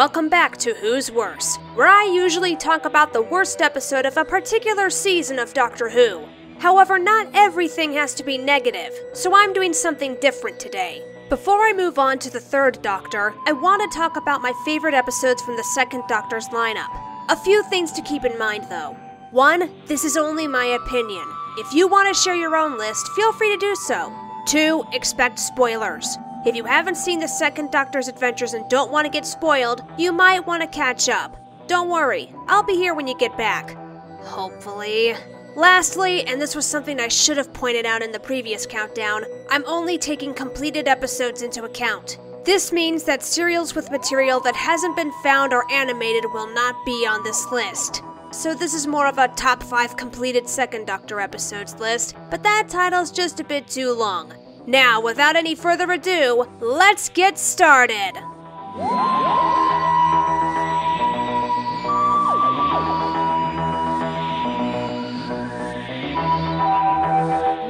welcome back to Who's Worse, where I usually talk about the worst episode of a particular season of Doctor Who. However, not everything has to be negative, so I'm doing something different today. Before I move on to the third Doctor, I want to talk about my favorite episodes from the second Doctor's lineup. A few things to keep in mind though. 1. This is only my opinion. If you want to share your own list, feel free to do so. 2. Expect spoilers. If you haven't seen the second Doctor's adventures and don't want to get spoiled, you might want to catch up. Don't worry, I'll be here when you get back. Hopefully. Lastly, and this was something I should have pointed out in the previous countdown, I'm only taking completed episodes into account. This means that serials with material that hasn't been found or animated will not be on this list. So this is more of a top 5 completed second Doctor episodes list, but that title's just a bit too long. Now, without any further ado, let's get started!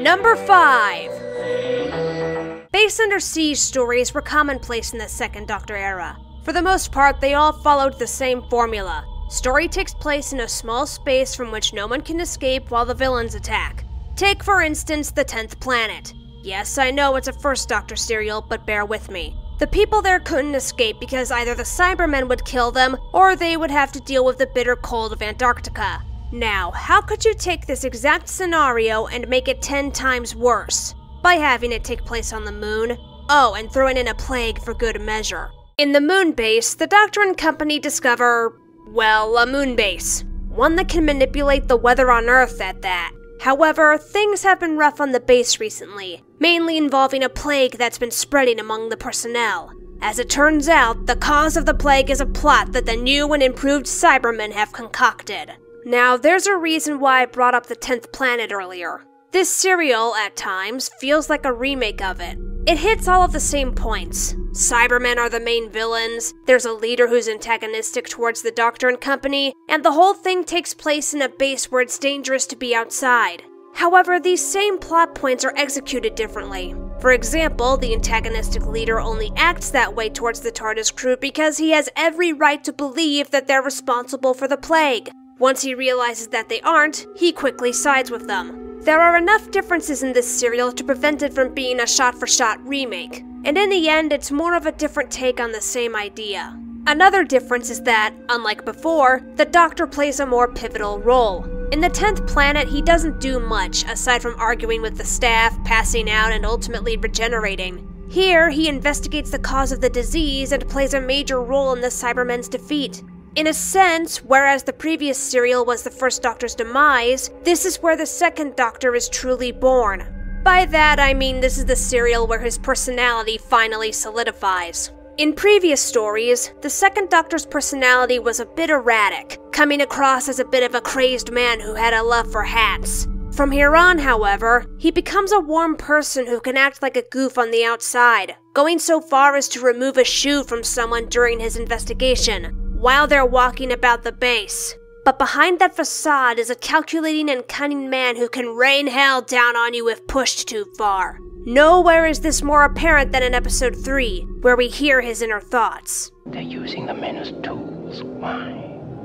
Number 5. Base Underseas stories were commonplace in the second Doctor era. For the most part, they all followed the same formula. Story takes place in a small space from which no one can escape while the villains attack. Take, for instance, the 10th planet. Yes, I know it's a first Doctor serial, but bear with me. The people there couldn't escape because either the Cybermen would kill them, or they would have to deal with the bitter cold of Antarctica. Now, how could you take this exact scenario and make it 10 times worse? By having it take place on the moon. Oh, and throwing in a plague for good measure. In the moon base, the Doctor and company discover, well, a moon base. One that can manipulate the weather on Earth at that. However, things have been rough on the base recently, mainly involving a plague that's been spreading among the personnel. As it turns out, the cause of the plague is a plot that the new and improved Cybermen have concocted. Now, there's a reason why I brought up the 10th planet earlier. This serial, at times, feels like a remake of it. It hits all of the same points. Cybermen are the main villains, there's a leader who's antagonistic towards the Doctor and company, and the whole thing takes place in a base where it's dangerous to be outside. However, these same plot points are executed differently. For example, the antagonistic leader only acts that way towards the TARDIS crew because he has every right to believe that they're responsible for the plague. Once he realizes that they aren't, he quickly sides with them. There are enough differences in this serial to prevent it from being a shot-for-shot remake, and in the end, it's more of a different take on the same idea. Another difference is that, unlike before, the Doctor plays a more pivotal role. In the 10th planet, he doesn't do much, aside from arguing with the staff, passing out, and ultimately regenerating. Here, he investigates the cause of the disease and plays a major role in the Cybermen's defeat. In a sense, whereas the previous serial was the first Doctor's demise, this is where the second Doctor is truly born. By that, I mean this is the serial where his personality finally solidifies. In previous stories, the second Doctor's personality was a bit erratic, coming across as a bit of a crazed man who had a love for hats. From here on, however, he becomes a warm person who can act like a goof on the outside, going so far as to remove a shoe from someone during his investigation, while they're walking about the base. But behind that facade is a calculating and cunning man who can rain hell down on you if pushed too far. Nowhere is this more apparent than in episode 3, where we hear his inner thoughts. They're using the men as tools. Why?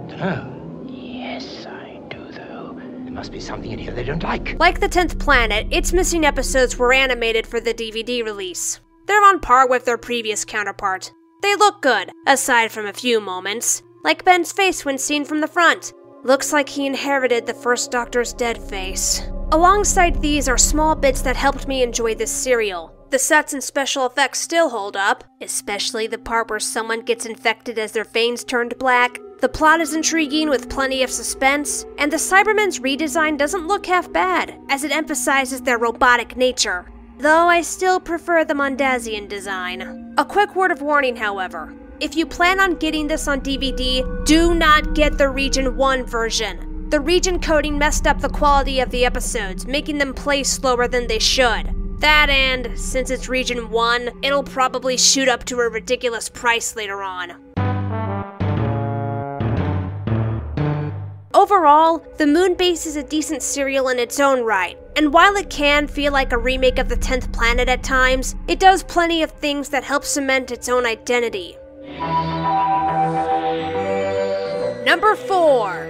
Dunno. Yes, I do, though. There must be something in here they don't like. Like the 10th planet, its missing episodes were animated for the DVD release. They're on par with their previous counterpart. They look good, aside from a few moments, like Ben's face when seen from the front. Looks like he inherited the first Doctor's dead face. Alongside these are small bits that helped me enjoy this serial. The sets and special effects still hold up, especially the part where someone gets infected as their veins turned black. The plot is intriguing with plenty of suspense, and the Cybermen's redesign doesn't look half bad, as it emphasizes their robotic nature. Though I still prefer the Mondasian design. A quick word of warning, however. If you plan on getting this on DVD, do not get the Region 1 version. The region coding messed up the quality of the episodes, making them play slower than they should. That and, since it's Region 1, it'll probably shoot up to a ridiculous price later on. Overall, the Moon Base is a decent serial in its own right, and while it can feel like a remake of the 10th planet at times, it does plenty of things that help cement its own identity. Number 4.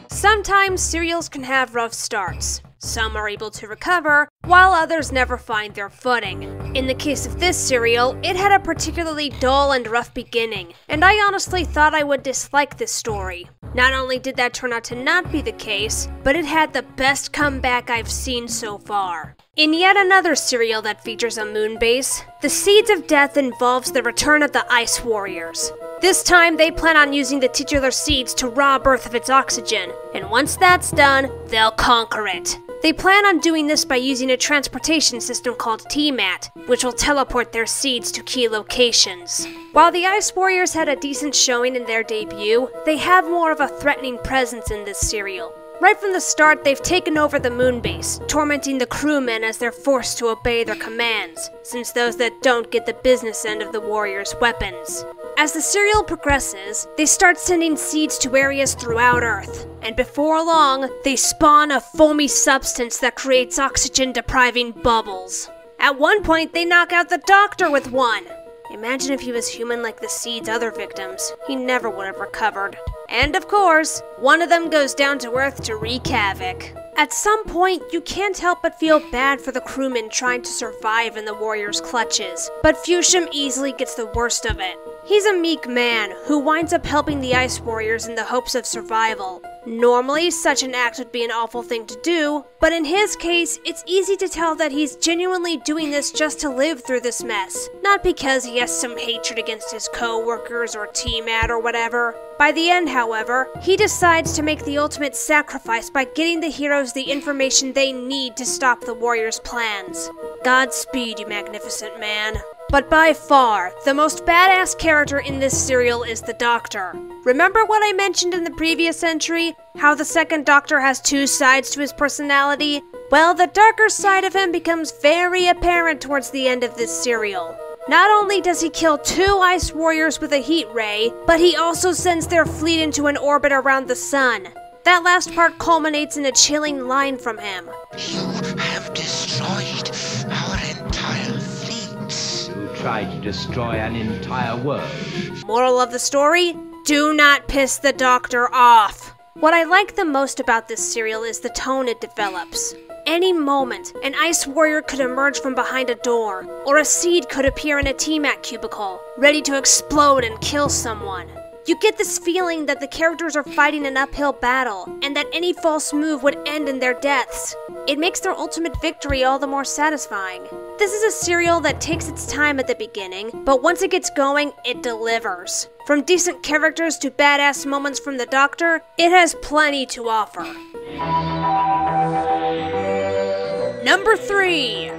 Sometimes serials can have rough starts. Some are able to recover, while others never find their footing. In the case of this serial, it had a particularly dull and rough beginning, and I honestly thought I would dislike this story. Not only did that turn out to not be the case, but it had the best comeback I've seen so far. In yet another serial that features a moon base, the Seeds of Death involves the return of the Ice Warriors. This time, they plan on using the titular seeds to rob Earth of its oxygen, and once that's done, they'll conquer it. They plan on doing this by using a transportation system called TMAT, which will teleport their seeds to key locations. While the Ice Warriors had a decent showing in their debut, they have more of a threatening presence in this serial. Right from the start, they've taken over the moon base, tormenting the crewmen as they're forced to obey their commands, since those that don't get the business end of the warriors' weapons. As the serial progresses, they start sending seeds to areas throughout Earth, and before long, they spawn a foamy substance that creates oxygen-depriving bubbles. At one point, they knock out the Doctor with one. Imagine if he was human like the seed's other victims. He never would have recovered. And of course, one of them goes down to Earth to wreak havoc. At some point, you can't help but feel bad for the crewmen trying to survive in the warriors' clutches, but Fushim easily gets the worst of it. He's a meek man who winds up helping the Ice Warriors in the hopes of survival. Normally, such an act would be an awful thing to do, but in his case, it's easy to tell that he's genuinely doing this just to live through this mess, not because he has some hatred against his co-workers or TMAT or whatever. By the end, however, he decides to make the ultimate sacrifice by getting the heroes the information they need to stop the warriors' plans. Godspeed, you magnificent man. But by far, the most badass character in this serial is the Doctor. Remember what I mentioned in the previous entry? How the second Doctor has two sides to his personality? Well, the darker side of him becomes very apparent towards the end of this serial. Not only does he kill 2 Ice Warriors with a heat ray, but he also sends their fleet into an orbit around the sun. That last part culminates in a chilling line from him. You have destroyed our entire fleet. You tried to destroy an entire world. Moral of the story? Do not piss the Doctor off. What I like the most about this serial is the tone it develops. Any moment, an Ice Warrior could emerge from behind a door, or a seed could appear in a TMAT cubicle, ready to explode and kill someone. You get this feeling that the characters are fighting an uphill battle, and that any false move would end in their deaths. It makes their ultimate victory all the more satisfying. This is a serial that takes its time at the beginning, but once it gets going, it delivers. From decent characters to badass moments from the Doctor, it has plenty to offer. Number 3.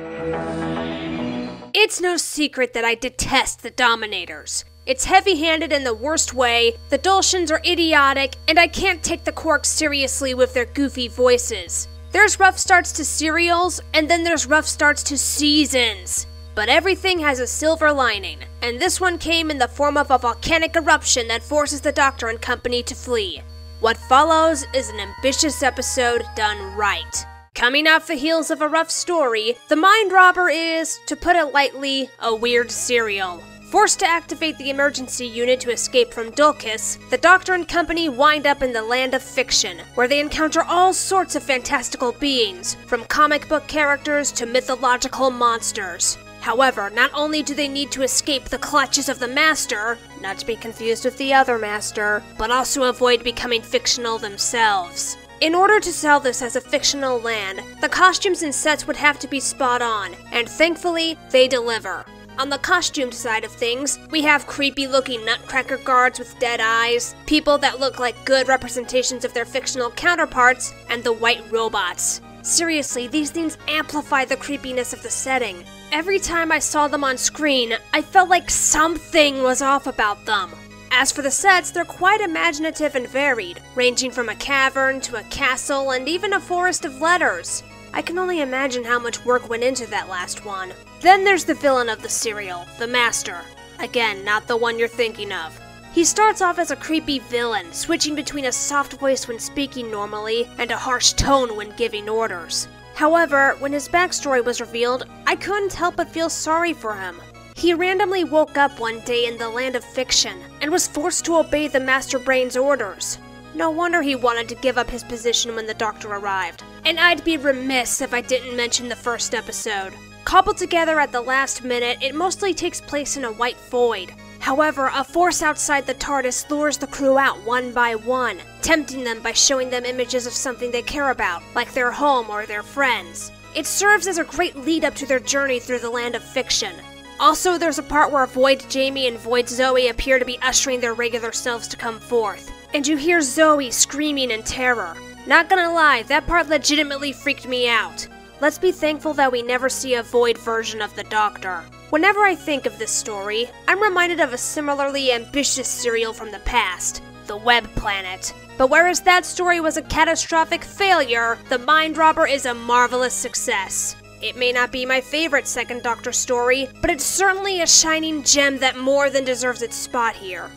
It's no secret that I detest the Dominators. It's heavy-handed in the worst way, the Dulcians are idiotic, and I can't take the Quarks seriously with their goofy voices. There's rough starts to serials, and then there's rough starts to seasons. But everything has a silver lining, and this one came in the form of a volcanic eruption that forces the Doctor and company to flee. What follows is an ambitious episode done right. Coming off the heels of a rough story, The Mind Robber is, to put it lightly, a weird serial. Forced to activate the emergency unit to escape from Dulcus, the Doctor and company wind up in the land of fiction, where they encounter all sorts of fantastical beings, from comic book characters to mythological monsters. However, not only do they need to escape the clutches of the Master, not to be confused with the other Master, but also avoid becoming fictional themselves. In order to sell this as a fictional land, the costumes and sets would have to be spot on, and thankfully, they deliver. On the costumed side of things, we have creepy-looking nutcracker guards with dead eyes, people that look like good representations of their fictional counterparts, and the white robots. Seriously, these things amplify the creepiness of the setting. Every time I saw them on screen, I felt like something was off about them. As for the sets, they're quite imaginative and varied, ranging from a cavern to a castle and even a forest of letters. I can only imagine how much work went into that last one. Then there's the villain of the serial, the Master. Again, not the one you're thinking of. He starts off as a creepy villain, switching between a soft voice when speaking normally and a harsh tone when giving orders. However, when his backstory was revealed, I couldn't help but feel sorry for him. He randomly woke up one day in the land of fiction and was forced to obey the Master Brain's orders. No wonder he wanted to give up his position when the Doctor arrived. And I'd be remiss if I didn't mention the first episode. Cobbled together at the last minute, it mostly takes place in a white void. However, a force outside the TARDIS lures the crew out one by one, tempting them by showing them images of something they care about, like their home or their friends. It serves as a great lead-up to their journey through the land of fiction. Also, there's a part where Void Jamie and Void Zoe appear to be ushering their regular selves to come forth, and you hear Zoe screaming in terror. Not gonna lie, that part legitimately freaked me out. Let's be thankful that we never see a Void version of the Doctor. Whenever I think of this story, I'm reminded of a similarly ambitious serial from the past, The Web Planet. But whereas that story was a catastrophic failure, The Mind Robber is a marvelous success. It may not be my favorite Second Doctor story, but it's certainly a shining gem that more than deserves its spot here.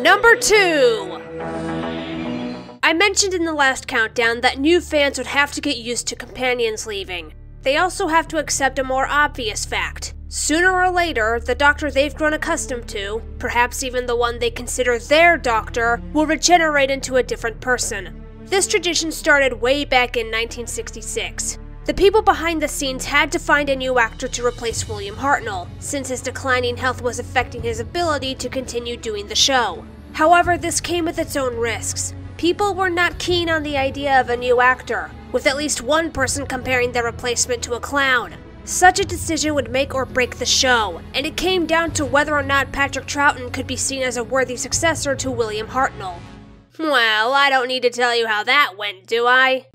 Number 2! I mentioned in the last countdown that new fans would have to get used to companions leaving. They also have to accept a more obvious fact. Sooner or later, the Doctor they've grown accustomed to, perhaps even the one they consider their Doctor, will regenerate into a different person. This tradition started way back in 1966. The people behind the scenes had to find a new actor to replace William Hartnell, since his declining health was affecting his ability to continue doing the show. However, this came with its own risks. People were not keen on the idea of a new actor, with at least one person comparing their replacement to a clown. Such a decision would make or break the show, and it came down to whether or not Patrick Troughton could be seen as a worthy successor to William Hartnell. Well, I don't need to tell you how that went, do I?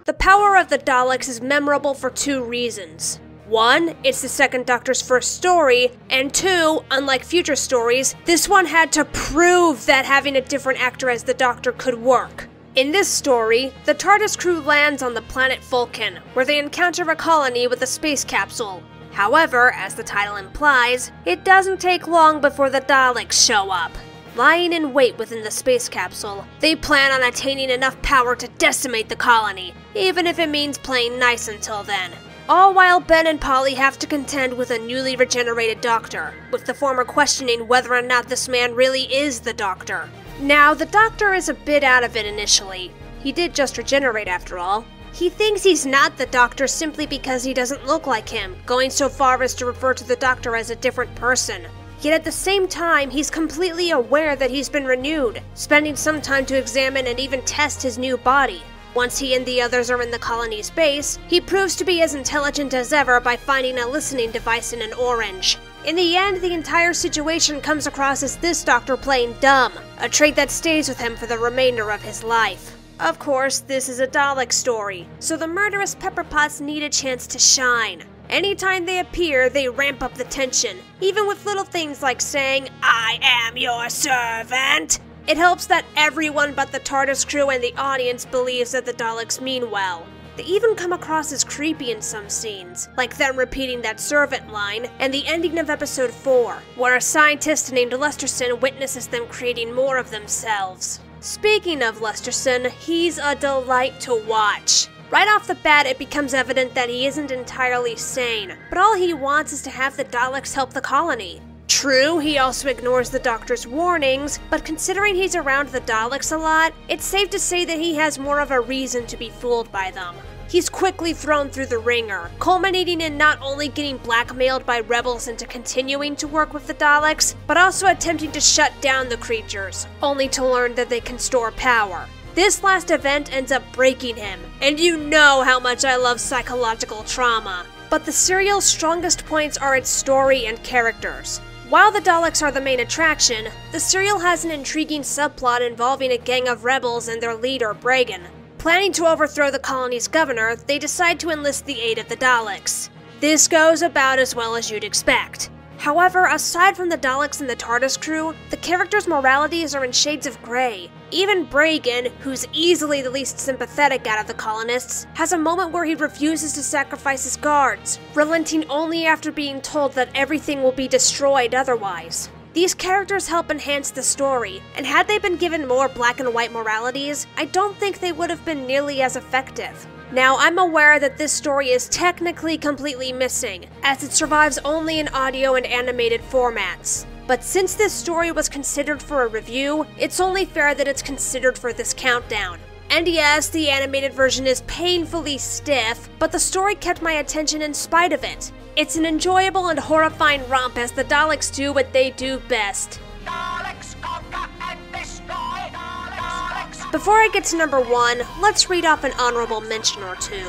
The power of the Daleks is memorable for two reasons. One, it's the Second Doctor's first story, and two, unlike future stories, this one had to prove that having a different actor as the Doctor could work. In this story, the TARDIS crew lands on the planet Vulcan, where they encounter a colony with a space capsule. However, as the title implies, it doesn't take long before the Daleks show up. Lying in wait within the space capsule, they plan on attaining enough power to decimate the colony, even if it means playing nice until then. All while Ben and Polly have to contend with a newly regenerated Doctor, with the former questioning whether or not this man really is the Doctor. Now, the Doctor is a bit out of it initially. He did just regenerate after all. He thinks he's not the Doctor simply because he doesn't look like him, going so far as to refer to the Doctor as a different person. Yet at the same time, he's completely aware that he's been renewed, spending some time to examine and even test his new body. Once he and the others are in the colony's base, he proves to be as intelligent as ever by finding a listening device in an orange. In the end, the entire situation comes across as this Doctor playing dumb, a trait that stays with him for the remainder of his life. Of course, this is a Dalek story, so the murderous Pepperpots need a chance to shine. Anytime they appear, they ramp up the tension, even with little things like saying, "I am your servant." It helps that everyone but the TARDIS crew and the audience believes that the Daleks mean well. They even come across as creepy in some scenes, like them repeating that servant line, and the ending of episode 4, where a scientist named Lesterson witnesses them creating more of themselves. Speaking of Lesterson, he's a delight to watch. Right off the bat, it becomes evident that he isn't entirely sane, but all he wants is to have the Daleks help the colony. True, he also ignores the Doctor's warnings, but considering he's around the Daleks a lot, it's safe to say that he has more of a reason to be fooled by them. He's quickly thrown through the ringer, culminating in not only getting blackmailed by rebels into continuing to work with the Daleks, but also attempting to shut down the creatures, only to learn that they can store power. This last event ends up breaking him, and you know how much I love psychological trauma. But the serial's strongest points are its story and characters. While the Daleks are the main attraction, the serial has an intriguing subplot involving a gang of rebels and their leader, Bragan. Planning to overthrow the colony's governor, they decide to enlist the aid of the Daleks. This goes about as well as you'd expect. However, aside from the Daleks and the TARDIS crew, the characters' moralities are in shades of gray. Even Bragan, who's easily the least sympathetic out of the colonists, has a moment where he refuses to sacrifice his guards, relenting only after being told that everything will be destroyed otherwise. These characters help enhance the story, and had they been given more black and white moralities, I don't think they would have been nearly as effective. Now, I'm aware that this story is technically completely missing, as it survives only in audio and animated formats. But since this story was considered for a review, it's only fair that it's considered for this countdown. And yes, the animated version is painfully stiff, but the story kept my attention in spite of it. It's an enjoyable and horrifying romp as the Daleks do what they do best. Daleks conquer and destroy! Daleks! Before I get to number 1, let's read off an honorable mention or two.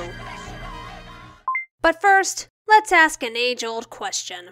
But first, let's ask an age-old question.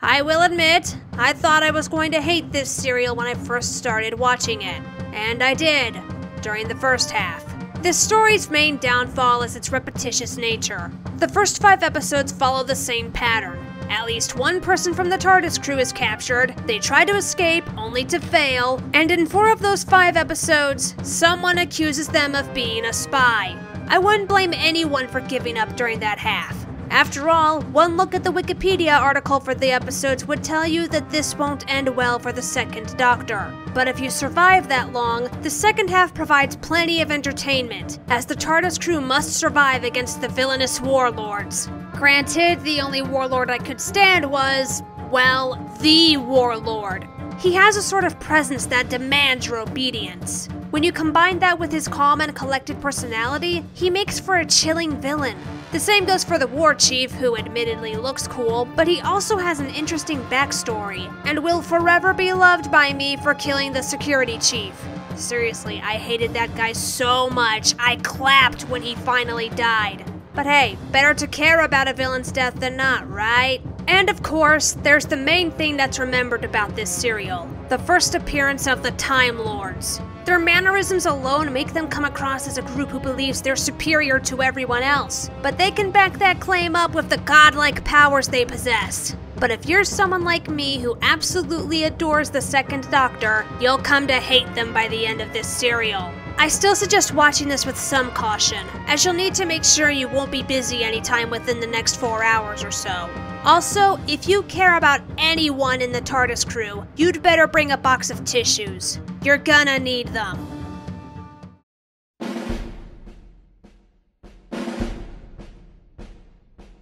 I will admit, I thought I was going to hate this serial when I first started watching it. And I did, during the first half. This story's main downfall is its repetitious nature. The first 5 episodes follow the same pattern. At least one person from the TARDIS crew is captured, they try to escape, only to fail, and in 4 of those 5 episodes, someone accuses them of being a spy. I wouldn't blame anyone for giving up during that half. After all, one look at the Wikipedia article for the episodes would tell you that this won't end well for the Second Doctor. But if you survive that long, the second half provides plenty of entertainment, as the TARDIS crew must survive against the villainous warlords. Granted, the only warlord I could stand was, well, the warlord. He has a sort of presence that demands your obedience. When you combine that with his calm and collected personality, he makes for a chilling villain. The same goes for the war chief, who admittedly looks cool, but he also has an interesting backstory, and will forever be loved by me for killing the security chief. Seriously, I hated that guy so much, I clapped when he finally died. But hey, better to care about a villain's death than not, right? And of course, there's the main thing that's remembered about this serial, the first appearance of the Time Lords. Their mannerisms alone make them come across as a group who believes they're superior to everyone else, but they can back that claim up with the godlike powers they possess. But if you're someone like me who absolutely adores the Second Doctor, you'll come to hate them by the end of this serial. I still suggest watching this with some caution, as you'll need to make sure you won't be busy anytime within the next 4 hours or so. Also, if you care about anyone in the TARDIS crew, you'd better bring a box of tissues. You're gonna need them.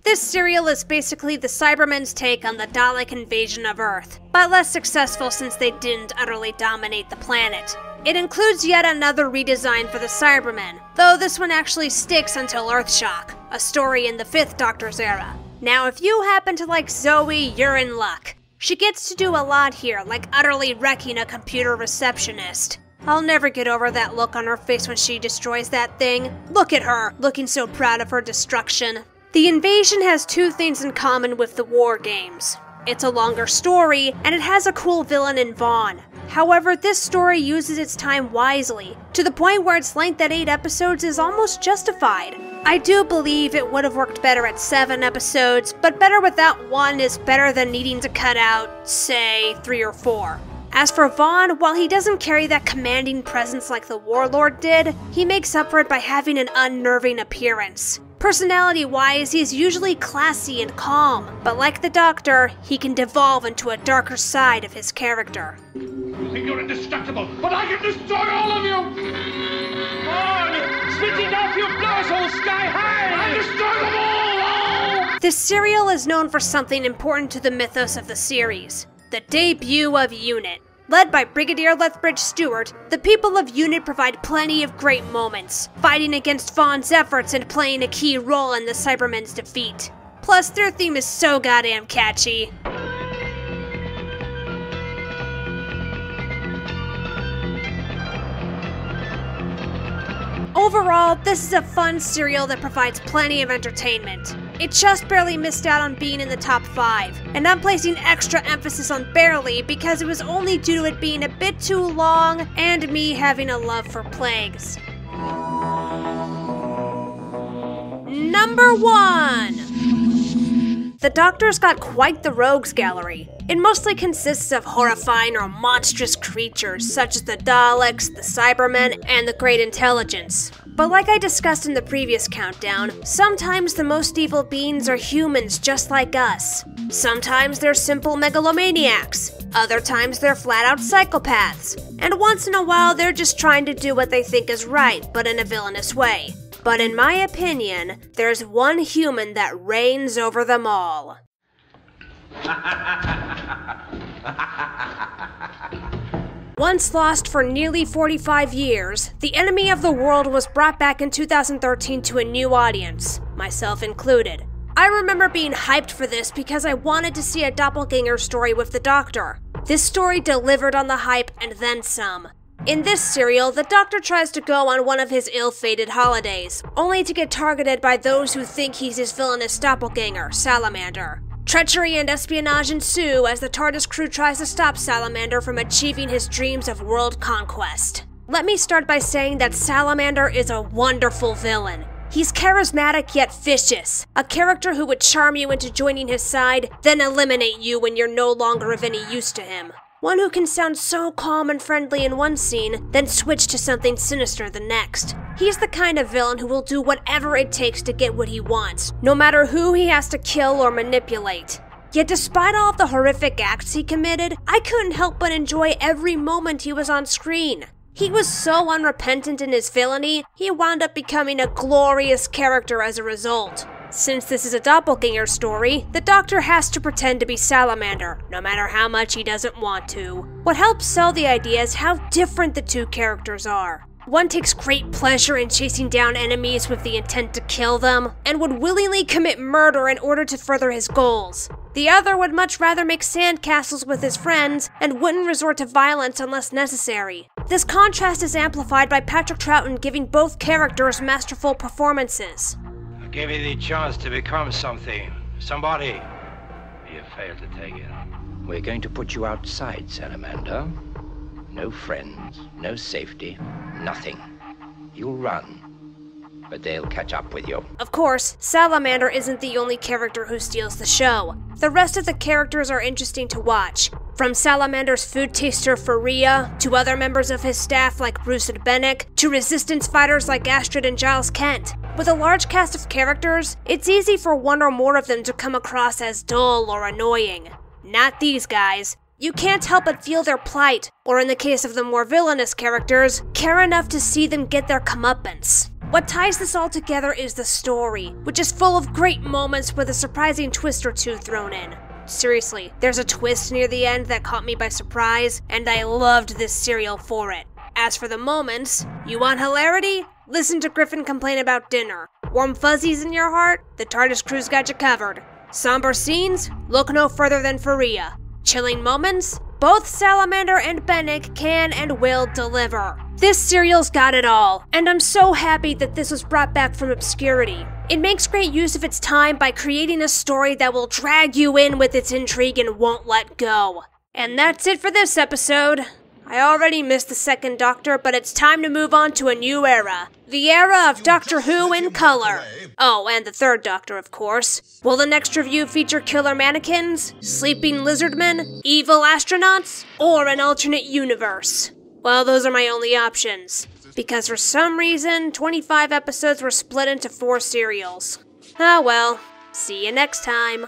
This serial is basically the Cybermen's take on the Dalek invasion of Earth, but less successful since they didn't utterly dominate the planet. It includes yet another redesign for the Cybermen, though this one actually sticks until Earthshock, a story in the 5th Doctor's era. Now, if you happen to like Zoe, you're in luck. She gets to do a lot here, like utterly wrecking a computer receptionist. I'll never get over that look on her face when she destroys that thing. Look at her, looking so proud of her destruction. The invasion has 2 things in common with the war games. It's a longer story, and it has a cool villain in Vaughn. However, this story uses its time wisely, to the point where its length at 8 episodes is almost justified. I do believe it would have worked better at 7 episodes, but better without 1 is better than needing to cut out, say, 3 or 4. As for Vaughn, while he doesn't carry that commanding presence like the Warlord did, he makes up for it by having an unnerving appearance. Personality-wise, he's usually classy and calm, but like the Doctor, he can devolve into a darker side of his character. You think you're indestructible, but I can destroy all of you! On! Spitting off your blowhole sky high! I destroy them all! This serial is known for something important to the mythos of the series, the debut of UNIT. Led by Brigadier Lethbridge Stewart, the people of UNIT provide plenty of great moments, fighting against Vaughn's efforts and playing a key role in the Cybermen's defeat. Plus, their theme is so goddamn catchy. Overall, this is a fun serial that provides plenty of entertainment. It just barely missed out on being in the top 5, and I'm placing extra emphasis on barely because it was only due to it being a bit too long and me having a love for plagues. Number 1! The Doctor's got quite the rogues gallery. It mostly consists of horrifying or monstrous creatures such as the Daleks, the Cybermen, and the Great Intelligence. But like I discussed in the previous countdown, sometimes the most evil beings are humans just like us. Sometimes they're simple megalomaniacs. Other times they're flat-out psychopaths. And once in a while they're just trying to do what they think is right, but in a villainous way. But in my opinion, there's one human that reigns over them all. Once lost for nearly 45 years, The Enemy of the World was brought back in 2013 to a new audience, myself included. I remember being hyped for this because I wanted to see a doppelganger story with the Doctor. This story delivered on the hype and then some. In this serial, the Doctor tries to go on one of his ill-fated holidays, only to get targeted by those who think he's his villainous doppelganger, Salamander. Treachery and espionage ensue as the TARDIS crew tries to stop Salamander from achieving his dreams of world conquest. Let me start by saying that Salamander is a wonderful villain. He's charismatic yet vicious, a character who would charm you into joining his side, then eliminate you when you're no longer of any use to him. One who can sound so calm and friendly in one scene, then switch to something sinister the next. He's the kind of villain who will do whatever it takes to get what he wants, no matter who he has to kill or manipulate. Yet despite all of the horrific acts he committed, I couldn't help but enjoy every moment he was on screen. He was so unrepentant in his villainy, he wound up becoming a glorious character as a result. Since this is a doppelganger story, the Doctor has to pretend to be Salamander, no matter how much he doesn't want to. What helps sell the idea is how different the two characters are. One takes great pleasure in chasing down enemies with the intent to kill them, and would willingly commit murder in order to further his goals. The other would much rather make sandcastles with his friends, and wouldn't resort to violence unless necessary. This contrast is amplified by Patrick Troughton giving both characters masterful performances. I gave you the chance to become something, somebody. You failed to take it. We're going to put you outside, Salamander. No friends, no safety, nothing. You'll run, but they'll catch up with you. Of course, Salamander isn't the only character who steals the show. The rest of the characters are interesting to watch. From Salamander's food taster Faria, to other members of his staff like Bruce and Bennick, to resistance fighters like Astrid and Giles Kent. With a large cast of characters, it's easy for one or more of them to come across as dull or annoying. Not these guys. You can't help but feel their plight, or in the case of the more villainous characters, care enough to see them get their comeuppance. What ties this all together is the story, which is full of great moments with a surprising twist or two thrown in. Seriously, there's a twist near the end that caught me by surprise, and I loved this serial for it. As for the moments, you want hilarity? Listen to Griffin complain about dinner. Warm fuzzies in your heart? The TARDIS crew's got you covered. Somber scenes? Look no further than Faria. Chilling moments? Both Salamander and Bennick can and will deliver. This serial's got it all, and I'm so happy that this was brought back from obscurity. It makes great use of its time by creating a story that will drag you in with its intrigue and won't let go. And that's it for this episode. I already missed the second Doctor, but it's time to move on to a new era. The era of Doctor Who in color. Oh, and the third Doctor, of course. Will the next review feature killer mannequins, sleeping lizardmen, evil astronauts, or an alternate universe? Well, those are my only options. Because for some reason, 25 episodes were split into 4 serials. Ah well, see you next time.